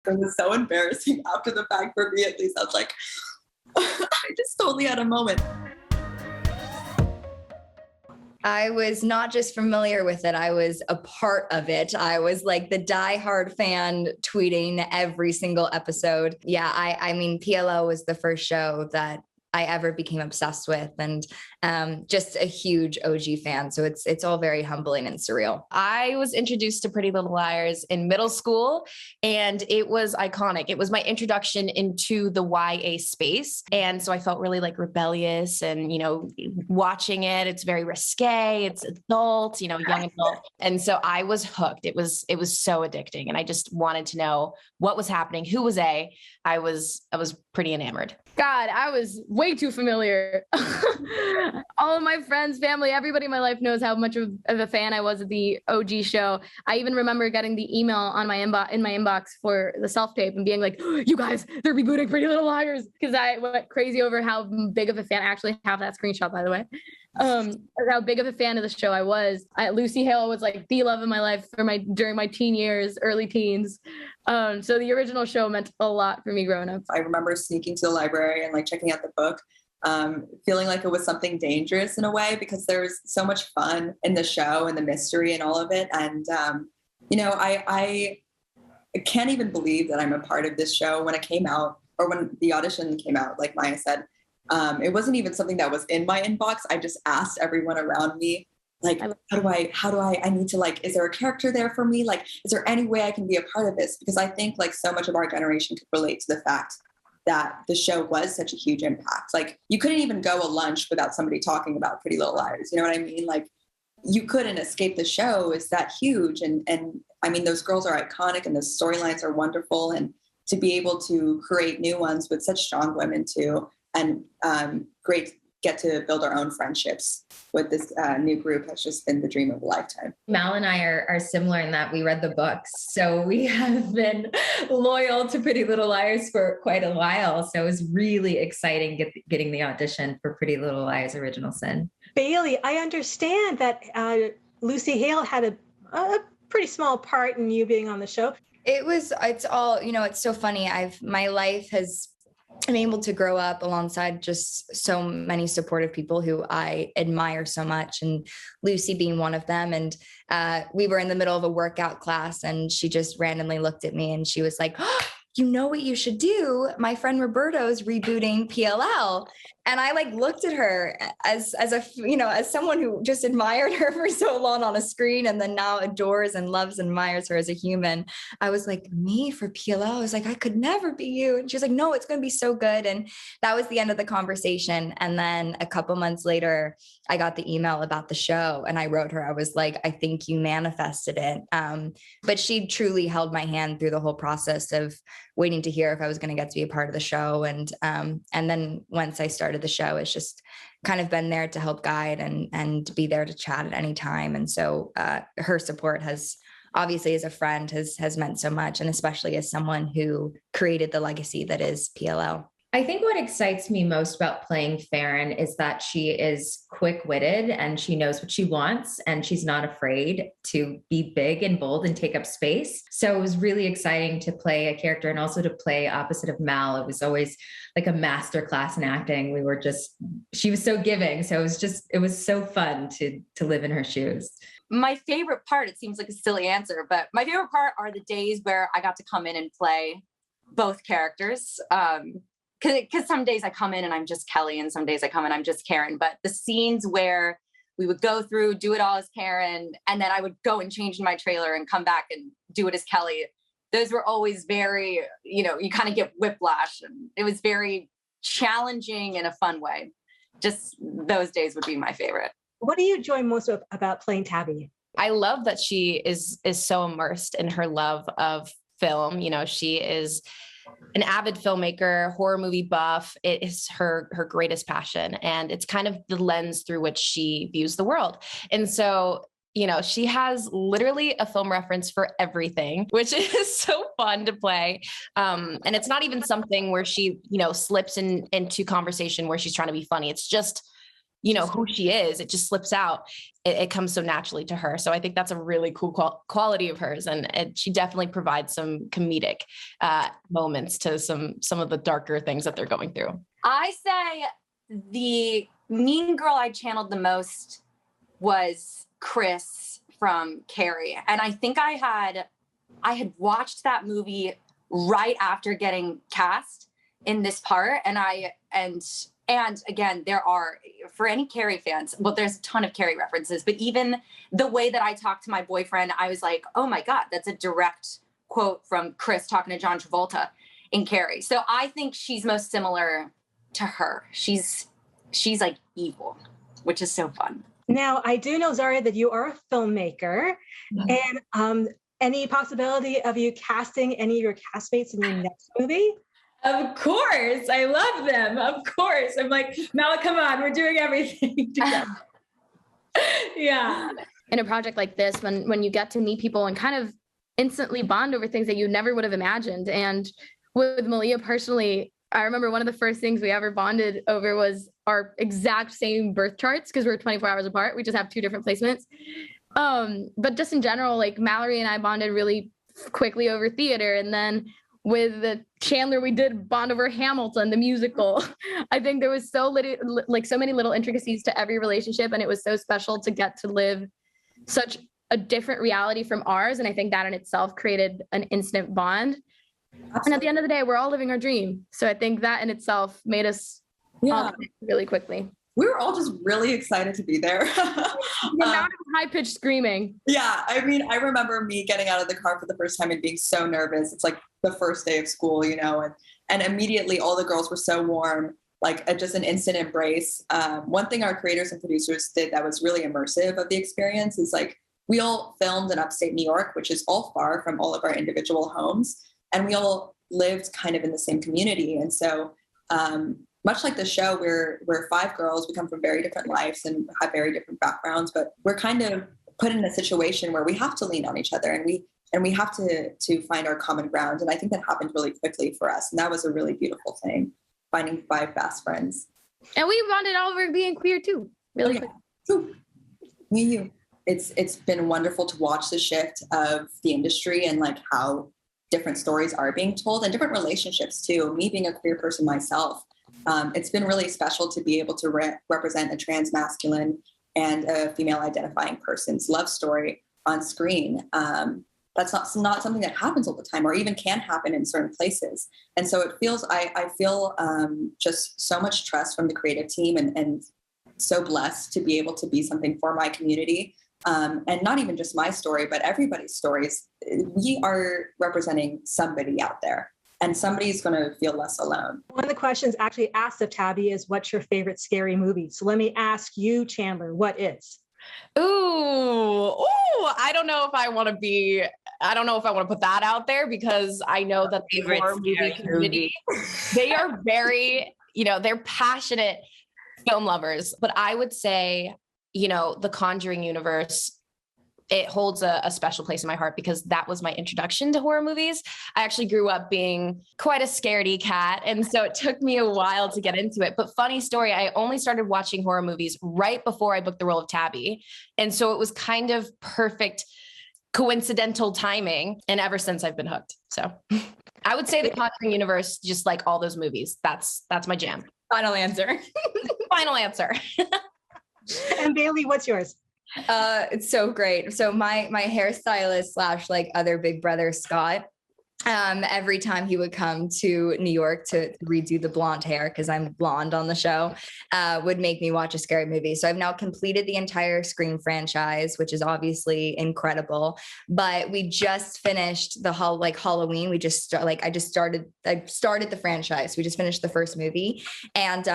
It was so embarrassing after the fact for me, at least. I was like, I just totally had a moment. I was not just familiar with it, I was a part of it. I was like the diehard fan tweeting every single episode. Yeah, I mean, PLL was the first show that I ever became obsessed with, and just a huge OG fan. So it's all very humbling and surreal. I was introduced to Pretty Little Liars in middle school, and it was iconic. It was my introduction into the YA space. And so I felt really like rebellious and, watching it, it's very risque, it's adult, young adult. And so I was hooked. It was so addicting. And I just wanted to know what was happening, who was A. I was pretty enamored. God, I was way too familiar. All of my friends, family, everybody in my life knows how much of a fan I was of the OG show. I even remember getting the email on my inbox for the self-tape and being like, "You guys, they're rebooting Pretty Little Liars," because I went crazy over how big of a fan. I actually have that screenshot, by the way. How big of a fan of the show I was. Lucy Hale was like the love of my life during my teen years, early teens. So the original show meant a lot for me growing up. I remember sneaking to the library and like checking out the book, feeling like it was something dangerous in a way, because there was so much fun in the show and the mystery and all of it. And, I can't even believe that I'm a part of this show. When it came out, or when the audition came out, like Maia said, it wasn't even something that was in my inbox. I just asked everyone around me, like, how do I need to, like, is there a character there for me? Like, is there any way I can be a part of this? Because I think like so much of our generation could relate to the fact that the show was such a huge impact. Like, you couldn't even go a lunch without somebody talking about Pretty Little Liars. You know what I mean? Like, you couldn't escape the show. It's that huge. And I mean, those girls are iconic and the storylines are wonderful. And to be able to create new ones with such strong women too, and get to build our own friendships with this new group has just been the dream of a lifetime. Mal and I are similar in that we read the books. So we have been loyal to Pretty Little Liars for quite a while. So it was really exciting getting the audition for Pretty Little Liars Original Sin. Bailee, I understand that Lucy Hale had a pretty small part in you being on the show. It's all, it's so funny. My life has I'm able to grow up alongside just so many supportive people who I admire so much, and Lucy being one of them. And we were in the middle of a workout class, and she just randomly looked at me and she was like, "Oh, you know what you should do? My friend Roberto's rebooting PLL." And I looked at her as someone who just admired her for so long on a screen and then now adores and loves and admires her as a human. I was like, me for PLL? I was like, I could never be you. And she was like, no, it's going to be so good. And that was the end of the conversation. And then a couple months later, I got the email about the show and I wrote her, I was like, I think you manifested it. But she truly held my hand through the whole process of waiting to hear if I was going to get to be a part of the show. And then once I started the show, it's just kind of been there to help guide and be there to chat at any time. And so her support has obviously, as a friend, has meant so much. And especially as someone who created the legacy that is PLL. I think what excites me most about playing Faran is that she is quick-witted and she knows what she wants and she's not afraid to be big and bold and take up space. So it was really exciting to play a character and also to play opposite of Mal. It was always like a master class in acting. She was so giving. So it was so fun to live in her shoes. My favorite part, it seems like a silly answer, but my favorite part are the days where I got to come in and play both characters. Because some days I come in and I'm just Kelly, and some days I come in I'm just Karen. But the scenes where we would go through, do it all as Karen, and then I would go and change in my trailer and come back and do it as Kelly, those were always very, you kind of get whiplash. And it was very challenging in a fun way. Just those days would be my favorite. What do you enjoy most about playing Tabby? I love that she is so immersed in her love of film. She is an avid filmmaker, horror movie buff. It is her greatest passion. And it's kind of the lens through which she views the world. And so, she has literally a film reference for everything, which is so fun to play. And it's not even something where she, slips into conversation where she's trying to be funny. It's just who she is. It just slips out. It comes so naturally to her. So I think that's a really cool quality of hers. And she definitely provides some comedic moments to some of the darker things that they're going through. I say the mean girl I channeled the most was Chris from Carrie. And I think I had watched that movie right after getting cast in this part. And again, there are, for any Carrie fans, well, there's a ton of Carrie references, but even the way that I talked to my boyfriend, I was like, oh my God, that's a direct quote from Chris talking to John Travolta in Carrie. So I think she's most similar to her. She's like evil, which is so fun. Now, I do know, Zaria, that you are a filmmaker, and any possibility of you casting any of your castmates in your next movie? Of course. I love them. Of course. I'm like, Mala, come on. We're doing everything together. Yeah. In a project like this, when you get to meet people and kind of instantly bond over things that you never would have imagined. And with Malia personally, I remember one of the first things we ever bonded over was our exact same birth charts, because we're 24 hours apart. We just have 2 different placements. But just in general, like Mallory and I bonded really quickly over theater. And then with the Chandler, we did bond over Hamilton, the musical. I think there was so many little intricacies to every relationship. And it was so special to get to live such a different reality from ours. And I think that in itself created an instant bond. Absolutely. And at the end of the day, we're all living our dream. So I think that in itself made us all connect really quickly. We were all just really excited to be there. The amount of high-pitched screaming. Yeah, I mean, I remember me getting out of the car for the first time and being so nervous. It's like the first day of school, and immediately all the girls were so warm, like just an instant embrace. One thing our creators and producers did that was really immersive of the experience is like we all filmed in upstate New York, which is all far from all of our individual homes. And we all lived kind of in the same community. And so much like the show, we're 5 girls, we come from very different lives and have very different backgrounds, but we're kind of put in a situation where we have to lean on each other and we have to find our common ground. And I think that happened really quickly for us. And that was a really beautiful thing, finding 5 fast friends. And we bonded over being queer too, really quick. Me and you. It's been wonderful to watch the shift of the industry and like how different stories are being told and different relationships too. Me being a queer person myself, it's been really special to be able to represent a trans masculine and a female identifying person's love story on screen. That's not something that happens all the time or even can happen in certain places. And so it feels, I feel just so much trust from the creative team and so blessed to be able to be something for my community. And not even just my story, but everybody's stories. We are representing somebody out there and somebody's going to feel less alone. One of the questions actually asked of Tabby is, what's your favorite scary movie? So let me ask you, Chandler, what is? I don't know if I want to put that out there because I know that the horror movie community, they are very, they're passionate film lovers, but I would say, the Conjuring universe, it holds a special place in my heart because that was my introduction to horror movies. I actually grew up being quite a scaredy cat. And so it took me a while to get into it. But funny story, I only started watching horror movies right before I booked the role of Tabby. And so it was kind of perfect coincidental timing. And ever since I've been hooked. So I would say the Conjuring universe, just like all those movies, that's my jam. Final answer. Final answer. And Bailee, what's yours? It's so great. So my hairstylist / like other big brother, Scott, every time he would come to New York to redo the blonde hair, because I'm blonde on the show, would make me watch a scary movie. So I've now completed the entire Scream franchise, which is obviously incredible. But we just finished the Halloween. I started the franchise. We just finished the first movie. And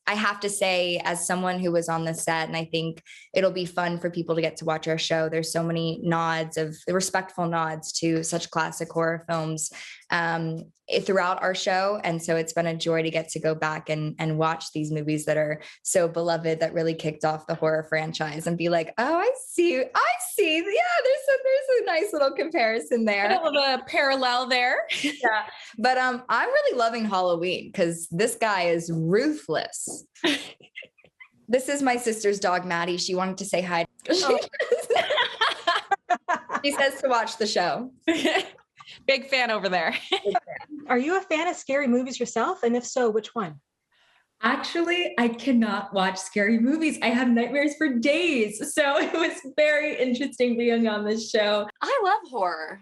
I have to say, as someone who was on the set, and I think it'll be fun for people to get to watch our show, there's so many respectful nods to such classic horror films throughout our show. And so it's been a joy to get to go back and watch these movies that are so beloved, that really kicked off the horror franchise, and be like, oh, I see. Yeah, there's a nice little comparison there. A little of a parallel there. Yeah. But I'm really loving Halloween because this guy is ruthless. This is my sister's dog, Maddie. She wanted to say hi. Oh. She says to watch the show. Big fan over there. Are you a fan of scary movies yourself? And if so, which one? Actually, I cannot watch scary movies. I have nightmares for days. So it was very interesting being on this show. I love horror.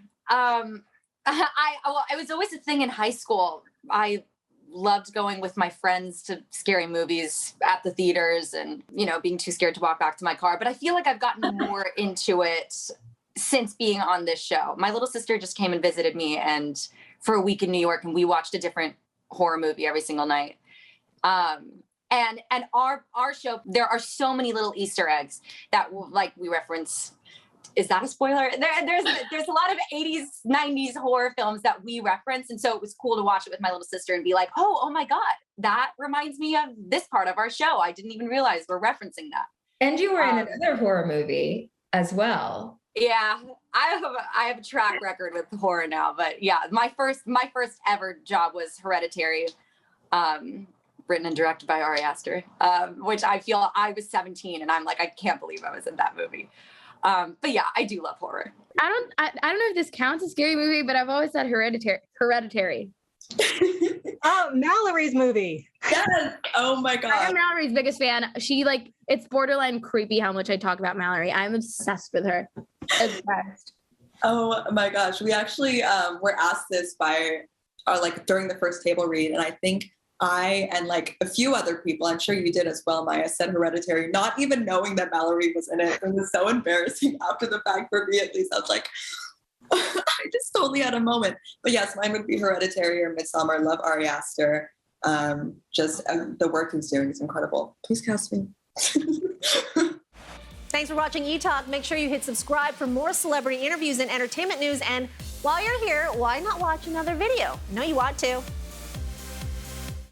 It was always a thing in high school. I loved going with my friends to scary movies at the theaters and, being too scared to walk back to my car. But I feel like I've gotten more into it since being on this show. My little sister just came and visited me and for a week in New York, and we watched a different horror movie every single night. And our show, there are so many little Easter eggs that we reference. Is that a spoiler? There's a lot of 80s, 90s horror films that we reference. And so it was cool to watch it with my little sister and be like, oh my God, that reminds me of this part of our show. I didn't even realize we're referencing that. And you were in another horror movie as well. Yeah, I have a track record with horror now, but yeah, my first ever job was Hereditary, written and directed by Ari Aster, which I feel I was 17 and I'm like, I can't believe I was in that movie. But yeah, I do love horror. I don't know if this counts as a scary movie, but I've always said Hereditary. Oh, Mallory's movie. Yes. Oh my God. I'm Mallory's biggest fan. She it's borderline creepy how much I talk about Mallory. I'm obsessed with her. Obsessed. Oh my gosh. We actually were asked this by during the first table read. And I think I and a few other people, I'm sure you did as well, Maia, said Hereditary, not even knowing that Mallory was in it. It was so embarrassing after the fact for me, at least. I was like, I just totally had a moment. But yes, mine would be Hereditary or Midsommar. Love Ari Aster. The work he's doing is incredible. Please cast me. Thanks for watching Etalk. Make sure you hit subscribe for more celebrity interviews and entertainment news. And while you're here, why not watch another video? I know you want to.